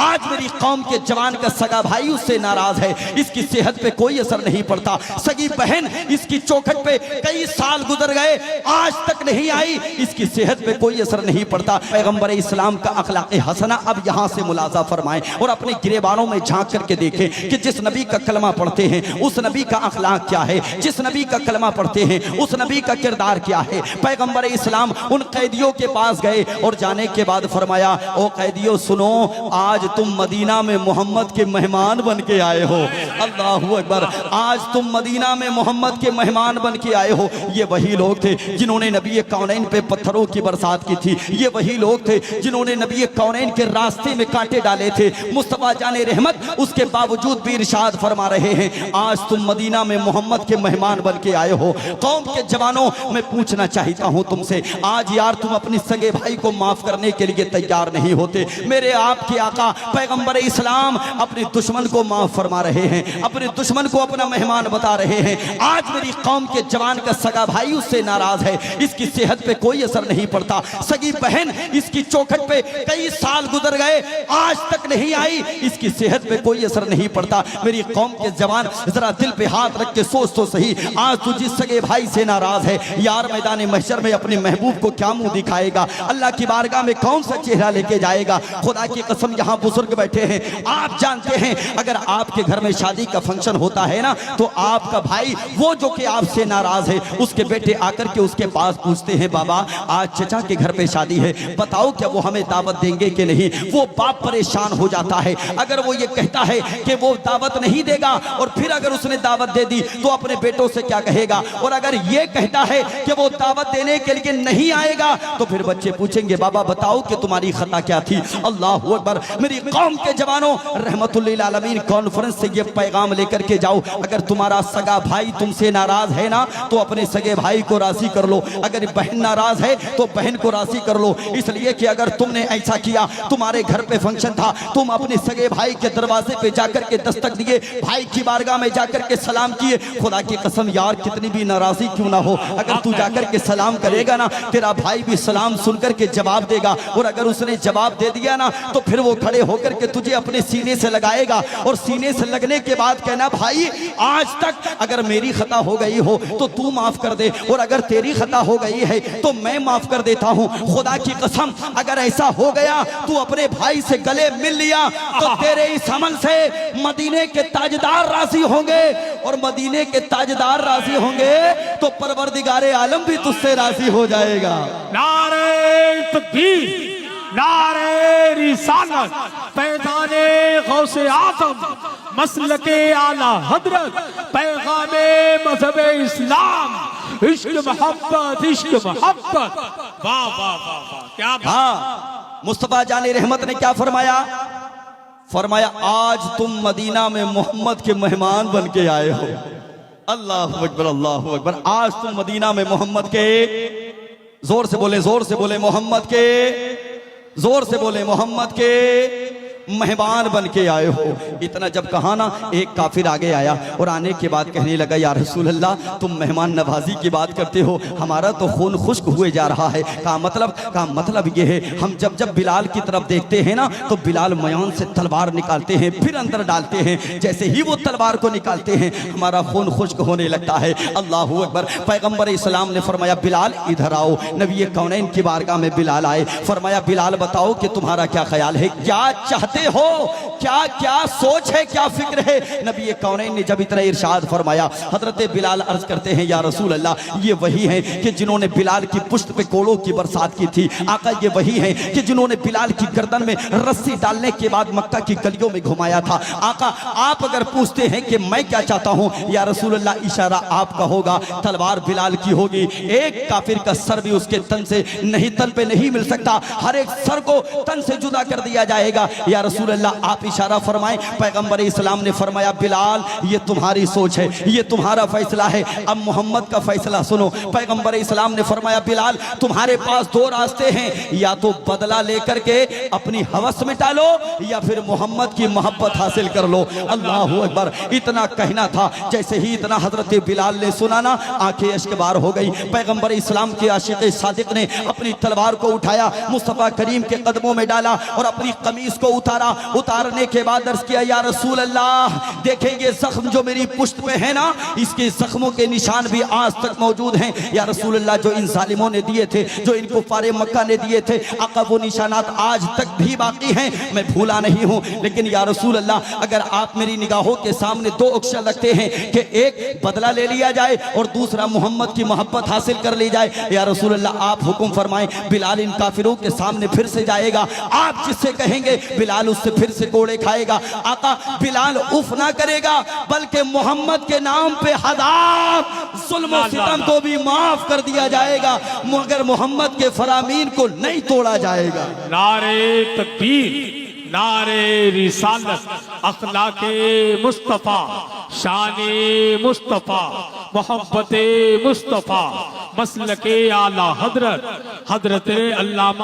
आज मेरी कौम के जवान का सगा भाई उससे नाराज है, इसकी सेहत पे कोई असर नहीं पड़ता। सगी बहन इसकी चौखट पे कई साल गुजर गए, आज तक नहीं आई, इसकी सेहत पे कोई असर नहीं पड़ता। पैगंबर इस्लाम का अखलाक़ हसना अब यहाँ से मुलाजा फरमाएं और अपने गिरेबानों में झांक करके देखें कि जिस नबी का कलमा पढ़ते हैं उस नबी का अखलाक क्या है, जिस नबी का कलमा पढ़ते हैं उस नबी का किरदार क्या है। पैगंबर इस्लाम उन कैदियों के पास गए और जाने के बाद फरमाया, ओ कैदियों सुनो, आज तुम मदीना में मोहम्मद के मेहमान बन के आए हो। अल्लाहू अकबर, आज तुम मदीना में मोहम्मद के मेहमान बन के आए हो। ये वही लोग थे जिन्होंने नबी कौनैन पे पत्थरों की बरसात की थी, ये वही लोग थे जिन्होंने नबी कौनैन के रास्ते में कांटे डाले थे। मुस्तफा जाने रहमत उसके बावजूद भी इरशाद फरमा रहे हैं, आज तुम मदीना में मोहम्मद के मेहमान बन के आए हो। कौम के जवानों, मैं पूछना चाहता हूं तुमसे, आज यार तुम अपने सगे भाई को माफ करने के लिए तैयार नहीं होते। मेरे आपके आका पैगंबर इस्लाम अपने दुश्मन को माफ फरमा रहे हैं, अपने दुश्मन को अपना मेहमान बता रहे हैं। आज मेरी कौम के जवान का सगा भाई उससे नाराज है, इसकी सेहत पे कोई असर नहीं पड़ता। सगी बहन इसकी चौखट पे कई साल गुजर गए, आज तक नहीं आई, इसकी सेहत पे कोई असर नहीं पड़ता। मेरी कौम के जवान जरा दिल पे हाथ रख के सोच तो सही, आज तू जिस सगे भाई से नाराज है यार, मैदान महशर में अपने महबूब को क्या मुंह दिखाएगा, अल्लाह की बारगाह में कौन सा चेहरा लेके जाएगा। खुदा की कसम यहाँ बुजुर्ग बैठे हैं, आप जानते हैं अगर आपके घर में शादी का फंक्शन होता है ना, तो आपका भाई वो जो कि आपसे नाराज है, उसके बेटे आकर के उसके पास पूछते हैं, बाबा आज चचा के घर पे शादी है, बताओ क्या वो हमें दावत देंगे कि नहीं। वो बाप परेशान हो जाता है। अगर वो ये कहता है कि वो दावत नहीं देगा और फिर अगर उसने दावत दे दी तो अपने बेटों से क्या कहेगा, और अगर ये कहता है कि वो दावत देने के लिए नहीं आएगा तो फिर बच्चे पूछेंगे, बाबा बताओ कि तुम्हारी खता क्या थी। अल्लाहू अकबर, मेरी कौम के जवानों, रहमतुल्लिल आलमीन कॉन्फ्रेंस से ये पैगाम लेकर के जाओ, अगर तुम्हारा सगा भाई तुमसे नाराज है ना तो अपने सगे भाई को राजी कर लो, अगर बहन नाराज है तो बहन को राजी कर लो। इसलिए कि अगर तुमने ऐसा किया, तुम्हारे घर पे फंक्शन था, तुम अपने सगे भाई के दरवाजे पे जाकर के दस्तक दिए, भाई की बारगाह में जाकर के सलाम किए, खुदा की कसम यार कितनी भी नाराजी क्यों ना हो, अगर तू जाकर के सलाम करेगा ना, तेरा भाई भी सलाम सुनकर के जवाब देगा, और अगर उसने जवाब दे दिया ना तो फिर वो खड़े होकर के तुझे अपने सीने से लगाएगा, और सीने से लगने के बाद कहना, भाई आज तक अगर मेरी खता हो गई हो तो तू माफ कर दे, और अगर तेरी खता हो गई है तो मैं माफ कर देता हूं। खुदा की कसम अगर ऐसा हो गया, तू अपने भाई से गले मिल लिया तो तेरे इस अमल से मदीने के ताजदार राजी होंगे, और मदीने के ताजदार राजी होंगे तो परवरदिगारे आलम भी तुझसे राजी हो जाएगा। नारे तकबीर, नारे रिसालत, पैगाने गौसे आज़म, मसलके आला हजरत, पैगामे मज़हबे इस्लाम, इश्क मोहब्बत, इश्क मोहब्बत। वाह वाह वाह वाह, क्या हाँ, मुस्तफा जाने रहमत ने क्या फरमाया, फरमाया आज तुम मदीना में मोहम्मद के मेहमान बन के आए हो। अल्लाहु अकबर, अल्लाहु अकबर, आज तुम मदीना में मोहम्मद के, जोर से बोले, जोर से बोले, मोहम्मद के, जोर से बोले, मोहम्मद के मेहमान बन के आए हो। इतना जब कहा ना, एक काफिर आगे आया और आने के बाद कहने लगा, या रसूल अल्लाह तुम मेहमान नवाजी की बात करते हो, हमारा तो खून खुश्क हुए जा रहा है। कहा मतलब ये है, हम जब जब बिलाल की तरफ देखते हैं ना तो बिलाल मयान से तलवार निकालते हैं, फिर अंदर डालते हैं, जैसे ही वो तलवार को निकालते हैं हमारा खून खुश्क होने लगता है। अल्लाहू अकबर। पैगंबर इस्लाम ने फरमाया, बिलाल इधर आओ। नबी कौनैन की बारगाह में बिलाल आए, फरमाया, बिलाल बताओ कि तुम्हारा क्या ख्याल है, क्या चाहते हो, क्या क्या सोच है, क्या फिक्र है। नबी कौनैन ने जब इतना इरशाद फरमाया, हजरत बिलाल अर्ज करते हैं, या रसूल अल्लाह ये वही हैं कि जिन्होंने बिलाल की पुश्त पे कोड़ों की बरसात की थी। आका ये वही हैं कि जिन्होंने बिलाल की गर्दन में रस्सी डालने के बाद मक्का की गलियों में घुमाया था। आका आप अगर पूछते हैं कि मैं क्या चाहता हूं, या रसूल अल्लाह इशारा आपका होगा, तलवार बिलाल की होगी, एक काफिर का सर भी उसके तन से नहीं, तन पे नहीं मिल सकता, हर एक सर को तन से जुदा कर दिया जाएगा। या रसूल अल्लाह आप इशारा फरमाएं। पैगंबर इस्लाम ने फरमाया, बिलाल ये तुम्हारी सोच है, ये तुम्हारा फैसला है, अब मोहम्मद का फैसला सुनो। पैगंबर इस्लाम ने फरमाया, बिलाल तुम्हारे पास दो रास्ते हैं, या तो बदला लेकर के अपनी हवस मिटा लो, या फिर मोहम्मद की मोहब्बत हासिल कर लो। अल्लाहू अकबर। इतना कहना था, जैसे ही इतना हजरत बिलाल ने सुना ना, आंखें अश्कबार हो गई। पैगंबर इस्लाम के आशिक सादिक ने अपनी तलवार को उठाया, मुस्तफा करीम के कदमों में डाला और अपनी कमीज को उतारा उतारा। उतारने के बाद अर्ज किया या रसूल अल्लाह, देखेंगे जख्म जो मेरी पुश्त पे है ना, इसके जख्मों के निशान भी आज तक मौजूद हैं। या रसूल अल्लाह, जो इन जालिमों ने दिए थे, जो इन कुफ्फारे मक्का ने दिए थे, आका वो निशानात आज तक भी बाकी हैं, मैं भूला नहीं हूँ। लेकिन या रसूल अल्लाह, अगर आप मेरी निगाहों के सामने दो अक्षर लगते हैं कि एक बदला ले लिया जाए और दूसरा मोहम्मद की मोहब्बत हासिल कर ली जाए, या रसूल अल्लाह आप हुक्म फरमाएं, बिलाल इन काफिरों के सामने फिर से जाएगा, आप जिससे कहेंगे बिलाल उससे फिर से कोड़े खाएगा। आका, बिलाल उफ ना करेगा, बल्कि मोहम्मद के नाम पे हजार जुल्म और सितम को भी माफ कर दिया जाएगा, मगर मोहम्मद के फरामीन को नहीं तोड़ा जाएगा। नारे तकबीर, नारे रिसालत, अखलाके मुस्तफा, शाने मुस्तफा, मोहब्बते मुस्तफा, मसलके आला हजरत, हजरत अल्लामा